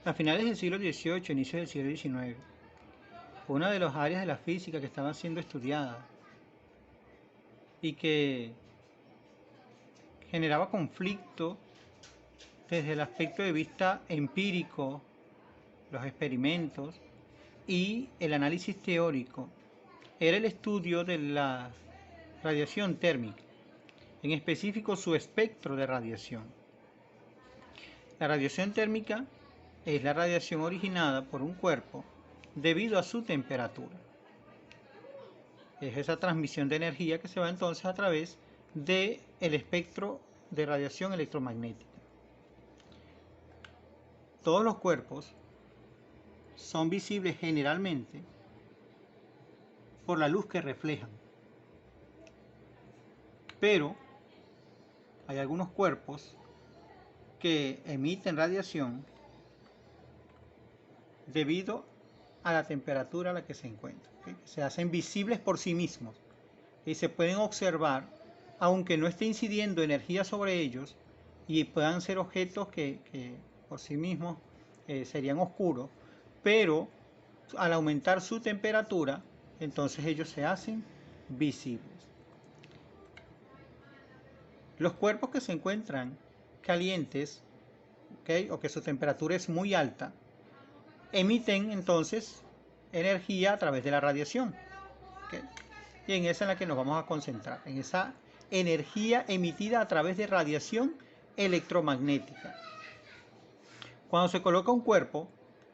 A finales del siglo XVIII, inicios del siglo XIX, una de las áreas de la física que estaban siendo estudiadas y que generaba conflicto desde el aspecto de vista empírico, los experimentos y el análisis teórico, era el estudio de la radiación térmica, en específico su espectro de radiación. La radiación térmica es la radiación originada por un cuerpo debido a su temperatura. Es esa transmisión de energía que se va entonces a través del espectro de radiación electromagnética. Todos los cuerpos son visibles generalmente por la luz que reflejan, pero hay algunos cuerpos que emiten radiación debido a la temperatura a la que se encuentran, ¿okay? Se hacen visibles por sí mismos y se pueden observar aunque no esté incidiendo energía sobre ellos y puedan ser objetos que por sí mismos serían oscuros, pero al aumentar su temperatura, entonces ellos se hacen visibles. Los cuerpos que se encuentran calientes, ¿okay?, o que su temperatura es muy alta, emiten entonces energía a través de la radiación, ¿okay? Y en esa es la que nos vamos a concentrar, en esa energía emitida a través de radiación electromagnética. Cuando se coloca un cuerpo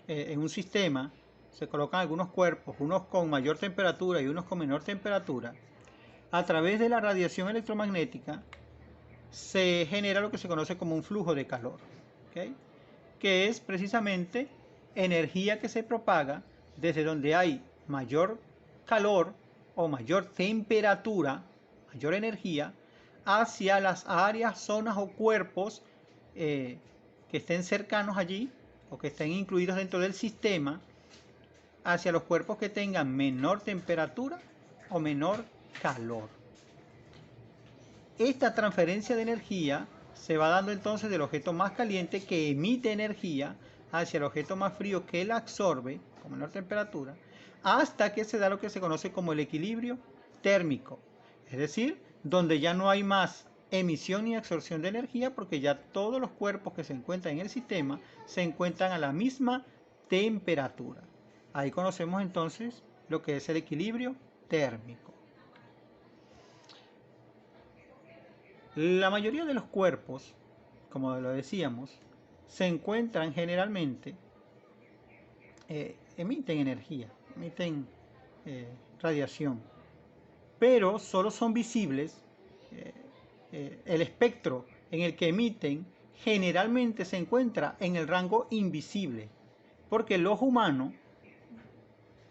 en un sistema, se colocan algunos cuerpos, unos con mayor temperatura y unos con menor temperatura. A través de la radiación electromagnética se genera lo que se conoce como un flujo de calor, ¿okay?, que es precisamente energía que se propaga desde donde hay mayor calor o mayor temperatura, mayor energía, hacia las áreas, zonas o cuerpos que estén cercanos allí o que estén incluidos dentro del sistema, hacia los cuerpos que tengan menor temperatura o menor calor. Esta transferencia de energía se va dando entonces del objeto más caliente, que emite energía, hacia el objeto más frío, que la absorbe con menor temperatura, hasta que se da lo que se conoce como el equilibrio térmico, es decir, donde ya no hay más emisión ni absorción de energía, porque ya todos los cuerpos que se encuentran en el sistema se encuentran a la misma temperatura. Ahí conocemos entonces lo que es el equilibrio térmico. La mayoría de los cuerpos, como lo decíamos, se encuentran generalmente, emiten energía, emiten radiación, pero solo son visibles, el espectro en el que emiten generalmente se encuentra en el rango invisible, porque el ojo humano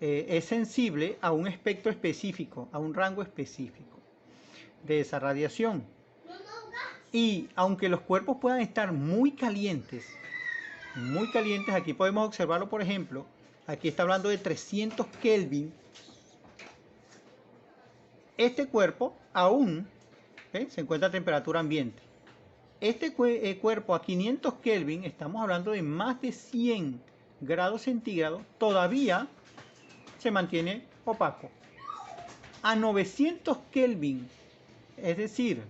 es sensible a un espectro específico, a un rango específico de esa radiación. Y aunque los cuerpos puedan estar muy calientes, aquí podemos observarlo, por ejemplo, aquí está hablando de 300 Kelvin. Este cuerpo aún se encuentra a temperatura ambiente. Este cuerpo a 500 Kelvin, estamos hablando de más de 100 grados centígrados, todavía se mantiene opaco. A 900 Kelvin, es decir,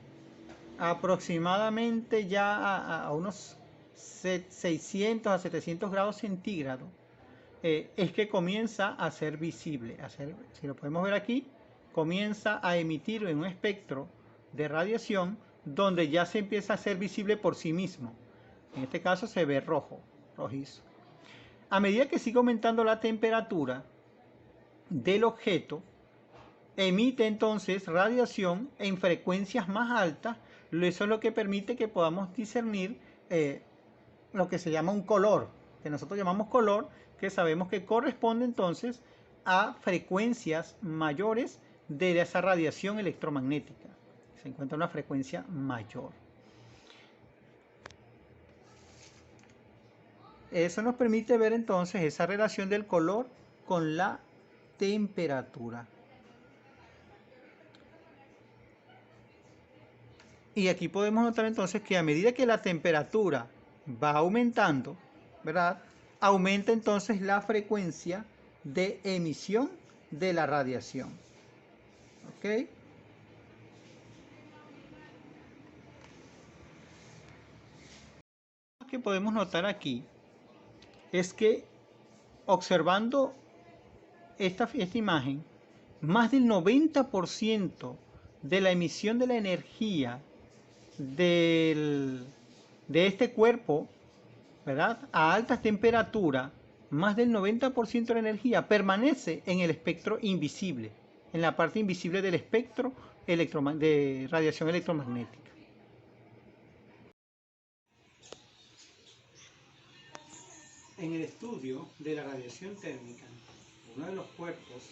aproximadamente ya a unos 600 a 700 grados centígrados, es que comienza a ser visible. Si lo podemos ver aquí, comienza a emitir en un espectro de radiación donde ya se empieza a ser visible por sí mismo. En este caso se ve rojo, rojizo. A medida que sigue aumentando la temperatura del objeto, emite entonces radiación en frecuencias más altas. Eso es lo que permite que podamos discernir lo que se llama un color, que nosotros llamamos color, que sabemos que corresponde entonces a frecuencias mayores de esa radiación electromagnética. Se encuentra una frecuencia mayor. Eso nos permite ver entonces esa relación del color con la temperatura. Y aquí podemos notar entonces que a medida que la temperatura va aumentando, ¿verdad?, aumenta entonces la frecuencia de emisión de la radiación. ¿Ok? Lo que podemos notar aquí es que observando esta imagen, más del 90% de la emisión de la energía de este cuerpo, ¿verdad? A altas temperaturas, más del 90% de la energía permanece en el espectro invisible, en la parte invisible del espectro de radiación electromagnética. En el estudio de la radiación térmica, uno de los cuerpos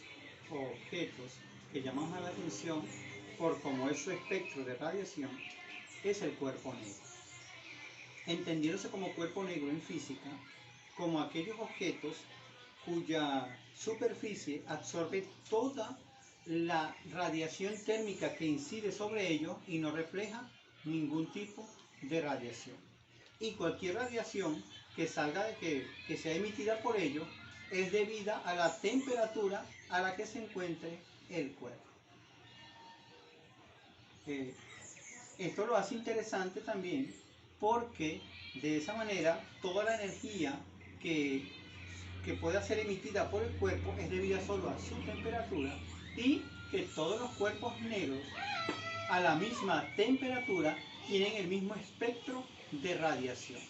o objetos que llaman la atención por cómo es su espectro de radiación es el cuerpo negro. Entendiéndose como cuerpo negro en física, como aquellos objetos cuya superficie absorbe toda la radiación térmica que incide sobre ellos y no refleja ningún tipo de radiación. Y cualquier radiación que salga que sea emitida por ellos es debida a la temperatura a la que se encuentre el cuerpo. Esto lo hace interesante también porque de esa manera toda la energía que pueda ser emitida por el cuerpo es debida solo a su temperatura y que todos los cuerpos negros a la misma temperatura tienen el mismo espectro de radiación.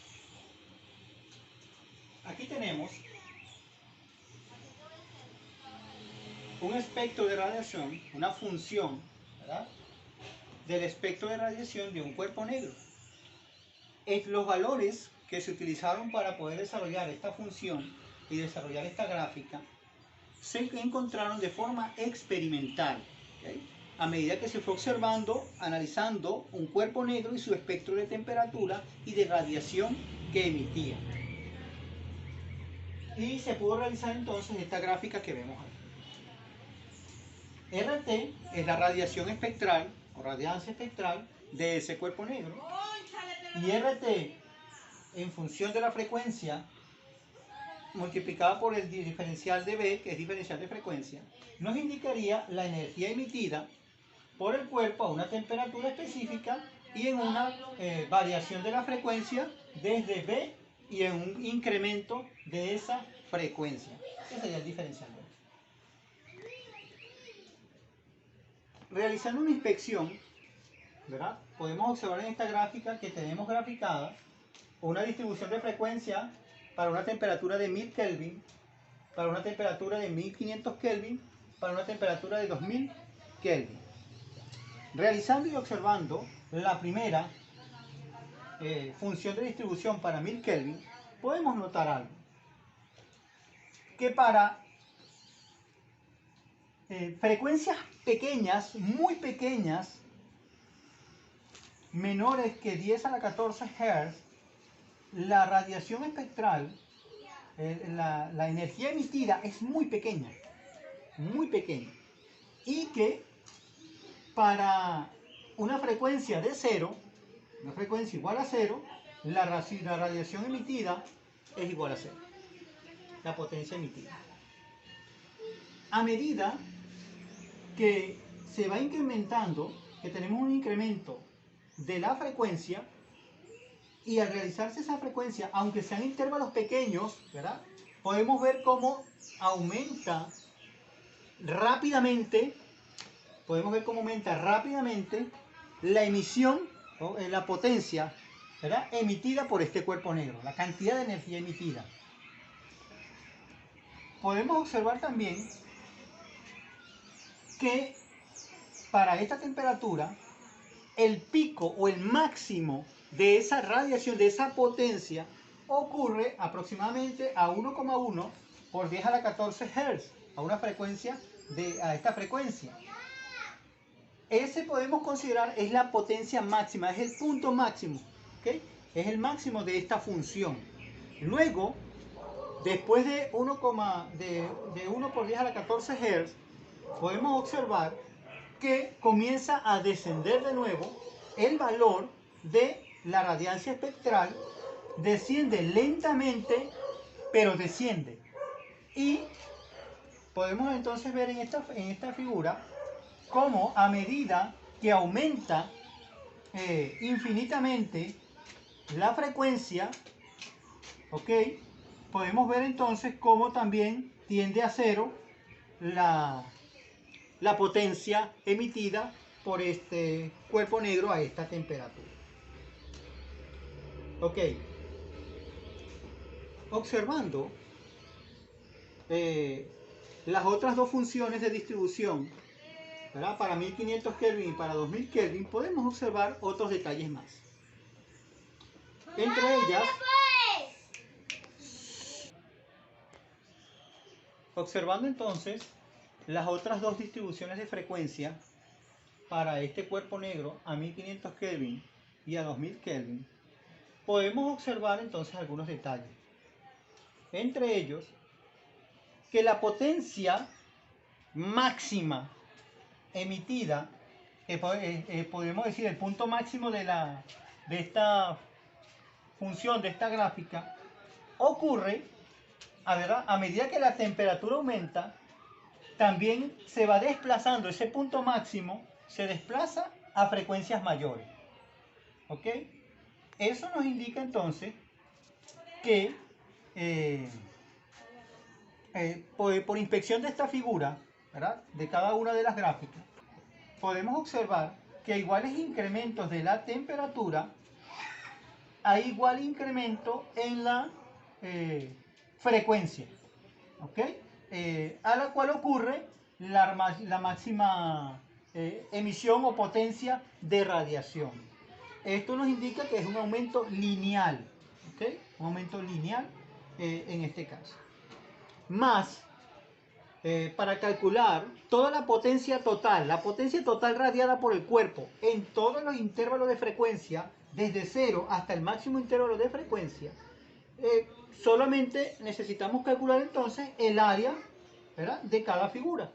Aquí tenemos un espectro de radiación, una función, ¿verdad?, del espectro de radiación de un cuerpo negro. Los valores que se utilizaron para poder desarrollar esta función y desarrollar esta gráfica se encontraron de forma experimental, ¿okay?, a medida que se fue observando, analizando un cuerpo negro y su espectro de temperatura y de radiación que emitía. Y se pudo realizar entonces esta gráfica que vemos aquí. RT es la radiación espectral o radiancia espectral de ese cuerpo negro. Y RT, en función de la frecuencia multiplicada por el diferencial de B, que es diferencial de frecuencia, nos indicaría la energía emitida por el cuerpo a una temperatura específica y en una variación de la frecuencia desde B y en un incremento de esa frecuencia. Ese sería el diferencial de B. Realizando una inspección, ¿verdad?, podemos observar en esta gráfica que tenemos graficada una distribución de frecuencia para una temperatura de 1000 Kelvin, para una temperatura de 1500 Kelvin, para una temperatura de 2000 Kelvin. Realizando y observando la primera función de distribución para 1000 Kelvin, podemos notar algo. Que para frecuencias pequeñas, muy pequeñas, menores que 10 a la 14 Hz, la radiación espectral, la energía emitida es muy pequeña, y que para una frecuencia de 0, una frecuencia igual a 0, la radiación emitida es igual a 0, la potencia emitida. A medida que se va incrementando, que tenemos un incremento de la frecuencia, y al realizarse esa frecuencia, aunque sean intervalos pequeños, ¿verdad?, podemos ver cómo aumenta rápidamente, la emisión, o la potencia, ¿verdad?, emitida por este cuerpo negro, la cantidad de energía emitida. Podemos observar también que para esta temperatura, el pico o el máximo de esa radiación, de esa potencia, ocurre aproximadamente a 1,1 por 10 a la 14 Hz, a esta frecuencia. Ese podemos considerar es la potencia máxima, es el punto máximo, ¿okay?, es el máximo de esta función. Luego, después de 1 por 10 a la 14 Hz, podemos observar que comienza a descender de nuevo el valor de la radiancia espectral, desciende lentamente pero desciende. Y podemos entonces ver en esta figura cómo a medida que aumenta infinitamente la frecuencia, ¿ok? Podemos ver entonces cómo también tiende a cero la potencia emitida por este cuerpo negro a esta temperatura. Ok. Observando las otras dos funciones de distribución, ¿verdad? Para 1500 Kelvin y para 2000 Kelvin, podemos observar otros detalles más. Entre ellas, observando entonces las otras dos distribuciones de frecuencia para este cuerpo negro a 1500 Kelvin y a 2000 Kelvin, podemos observar entonces algunos detalles. Entre ellos, que la potencia máxima emitida, podemos decir el punto máximo de esta función, de esta gráfica, ocurre a medida que la temperatura aumenta, también se va desplazando, ese punto máximo se desplaza a frecuencias mayores. ¿Ok? Eso nos indica entonces que por inspección de esta figura, ¿verdad?, de cada una de las gráficas, podemos observar que a iguales incrementos de la temperatura, hay igual incremento en la frecuencia, ¿ok? A la cual ocurre la máxima emisión o potencia de radiación. Esto nos indica que es un aumento lineal, ¿ok? Un aumento lineal en este caso. Más, para calcular toda la potencia total radiada por el cuerpo en todos los intervalos de frecuencia, desde 0 hasta el máximo intervalo de frecuencia, solamente necesitamos calcular entonces el área, ¿verdad?, de cada figura.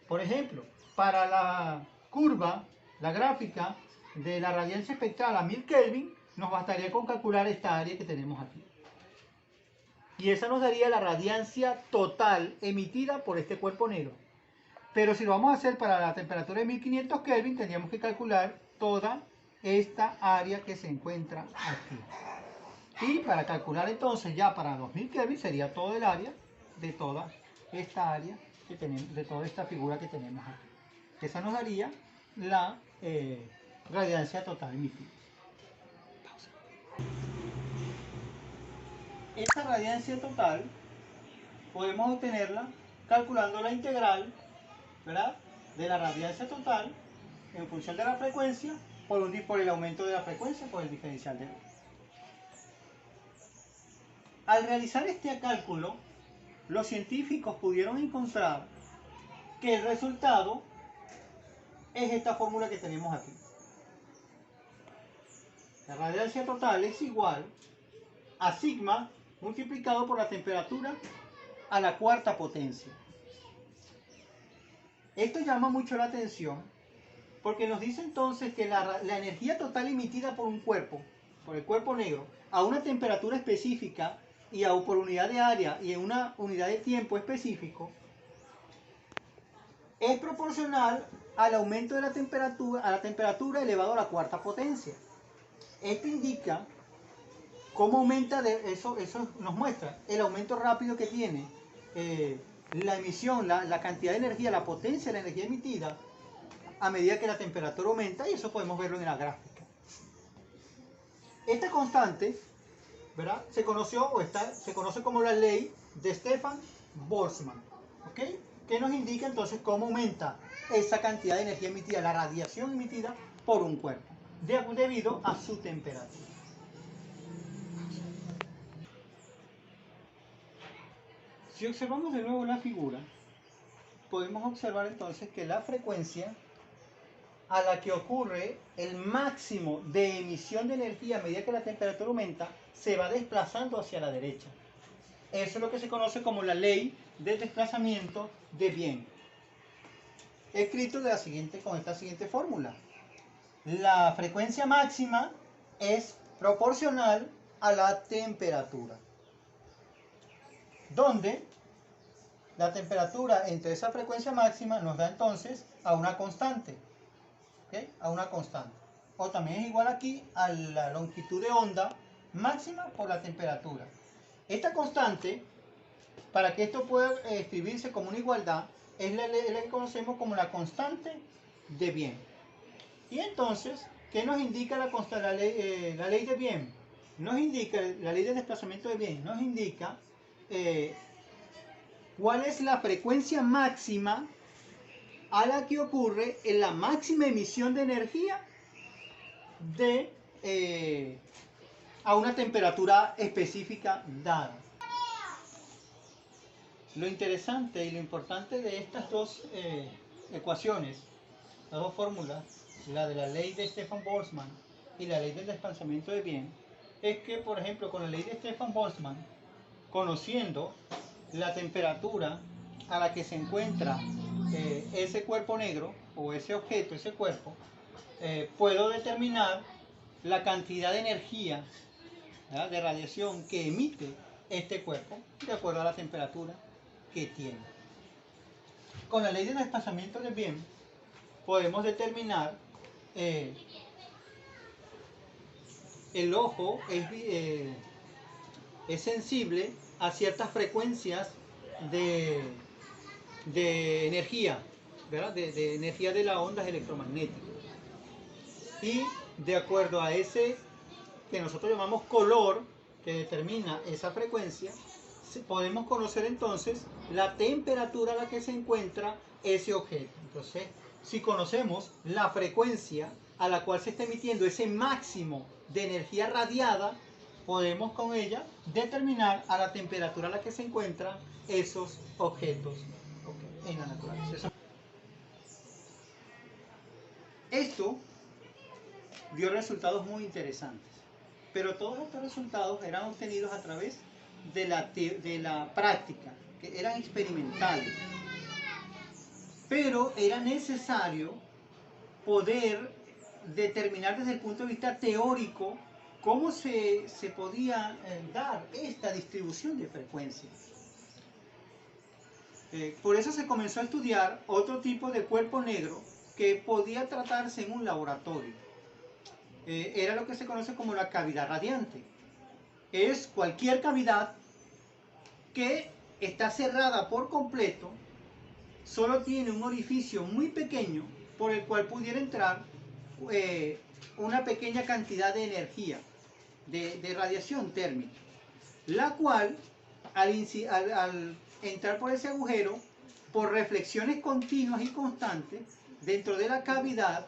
Por ejemplo, para la curva, la gráfica de la radiancia espectral a 1000 Kelvin, nos bastaría con calcular esta área que tenemos aquí. Y esa nos daría la radiancia total emitida por este cuerpo negro. Pero si lo vamos a hacer para la temperatura de 1500 Kelvin, tendríamos que calcular toda esta área que se encuentra aquí. Y para calcular entonces ya para 2000 Kelvin sería todo el área de toda esta área que tenemos, de toda esta figura que tenemos aquí. Esa nos daría la radiancia total emitida. Esta radiancia total podemos obtenerla calculando la integral, ¿verdad?, de la radiancia total en función de la frecuencia por el aumento de la frecuencia por el diferencial de luz. Al realizar este cálculo, los científicos pudieron encontrar que el resultado es esta fórmula que tenemos aquí. La radiancia total es igual a sigma multiplicado por la temperatura a la cuarta potencia. Esto llama mucho la atención porque nos dice entonces que la energía total emitida por un cuerpo, por el cuerpo negro, a una temperatura específica y por unidad de área y en una unidad de tiempo específico, es proporcional al aumento de la temperatura elevado a la cuarta potencia. Esto indica cómo aumenta, eso nos muestra el aumento rápido que tiene la emisión, la cantidad de energía, la potencia de la energía emitida a medida que la temperatura aumenta, y eso podemos verlo en la gráfica. Esta constante, ¿verdad?, se conoce como la ley de Stefan-Boltzmann, ¿ok?, que nos indica entonces cómo aumenta esa cantidad de energía emitida, la radiación emitida por un cuerpo, debido a su temperatura. Si observamos de nuevo la figura, podemos observar entonces que la frecuencia a la que ocurre el máximo de emisión de energía a medida que la temperatura aumenta, se va desplazando hacia la derecha. Eso es lo que se conoce como la ley del desplazamiento de Wien. Escrito con esta siguiente fórmula. La frecuencia máxima es proporcional a la temperatura. donde la temperatura entre esa frecuencia máxima nos da entonces a una constante, ¿okay? A una constante. O también es igual aquí a la longitud de onda máxima por la temperatura. Esta constante, para que esto pueda escribirse como una igualdad, es la que conocemos como la constante de Wien. Y entonces, ¿qué nos indica la ley de Wien? Nos indica, la ley de desplazamiento de Wien, nos indica cuál es la frecuencia máxima a la que ocurre en la máxima emisión de energía a una temperatura específica dada. Lo interesante y lo importante de estas dos ecuaciones, las dos fórmulas, la de la ley de Stefan Boltzmann y la ley del desplazamiento de Wien, es que, por ejemplo, con la ley de Stefan Boltzmann, conociendo la temperatura a la que se encuentra ese cuerpo negro o ese objeto, ese cuerpo, puedo determinar la cantidad de energía, ¿verdad?, de radiación que emite este cuerpo de acuerdo a la temperatura que tiene. Con la ley del desplazamiento de Wien podemos determinar el ojo es sensible a ciertas frecuencias de energía, ¿verdad? De energía de las ondas electromagnéticas. Y de acuerdo a ese que nosotros llamamos color, que determina esa frecuencia, podemos conocer entonces la temperatura a la que se encuentra ese objeto. Entonces, si conocemos la frecuencia a la cual se está emitiendo ese máximo de energía radiada, podemos con ella determinar a la temperatura a la que se encuentran esos objetos en la naturaleza. Esto dio resultados muy interesantes, pero todos estos resultados eran obtenidos a través de la práctica, que eran experimentales. Pero era necesario poder determinar desde el punto de vista teórico cómo se podía dar esta distribución de frecuencias. Por eso se comenzó a estudiar otro tipo de cuerpo negro que podía tratarse en un laboratorio. Era lo que se conoce como la cavidad radiante. Es cualquier cavidad que está cerrada por completo, solo tiene un orificio muy pequeño por el cual pudiera entrar una pequeña cantidad de energía, de radiación térmica, la cual al entrar por ese agujero, por reflexiones continuas y constantes dentro de la cavidad,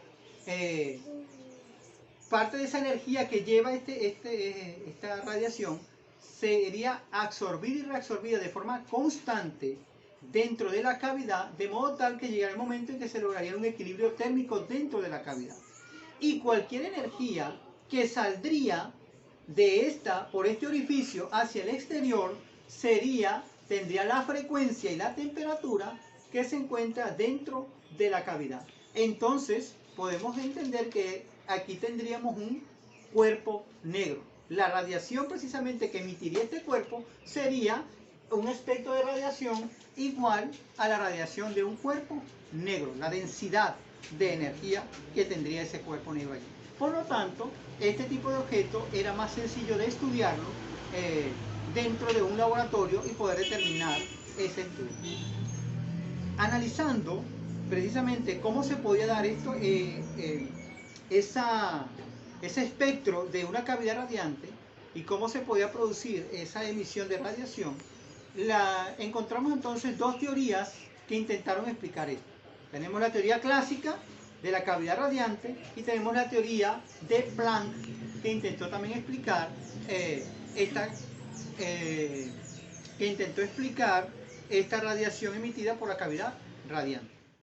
parte de esa energía que lleva esta radiación sería absorbida y reabsorbida de forma constante dentro de la cavidad, de modo tal que llegará el momento en que se lograría un equilibrio térmico dentro de la cavidad. Y cualquier energía que saldría por este orificio hacia el exterior tendría la frecuencia y la temperatura que se encuentra dentro de la cavidad. Entonces podemos entender que aquí tendríamos un cuerpo negro. La radiación precisamente que emitiría este cuerpo sería un espectro de radiación igual a la radiación de un cuerpo negro, la densidad de energía que tendría ese cuerpo negro allí. Por lo tanto, este tipo de objeto era más sencillo de estudiarlo dentro de un laboratorio y poder determinar ese estudio. Analizando precisamente cómo se podía dar esto, ese espectro de una cavidad radiante y cómo se podía producir esa emisión de radiación, encontramos entonces dos teorías que intentaron explicar esto. Tenemos la teoría clásica de la cavidad radiante y tenemos la teoría de Planck, que intentó también explicar esta radiación emitida por la cavidad radiante.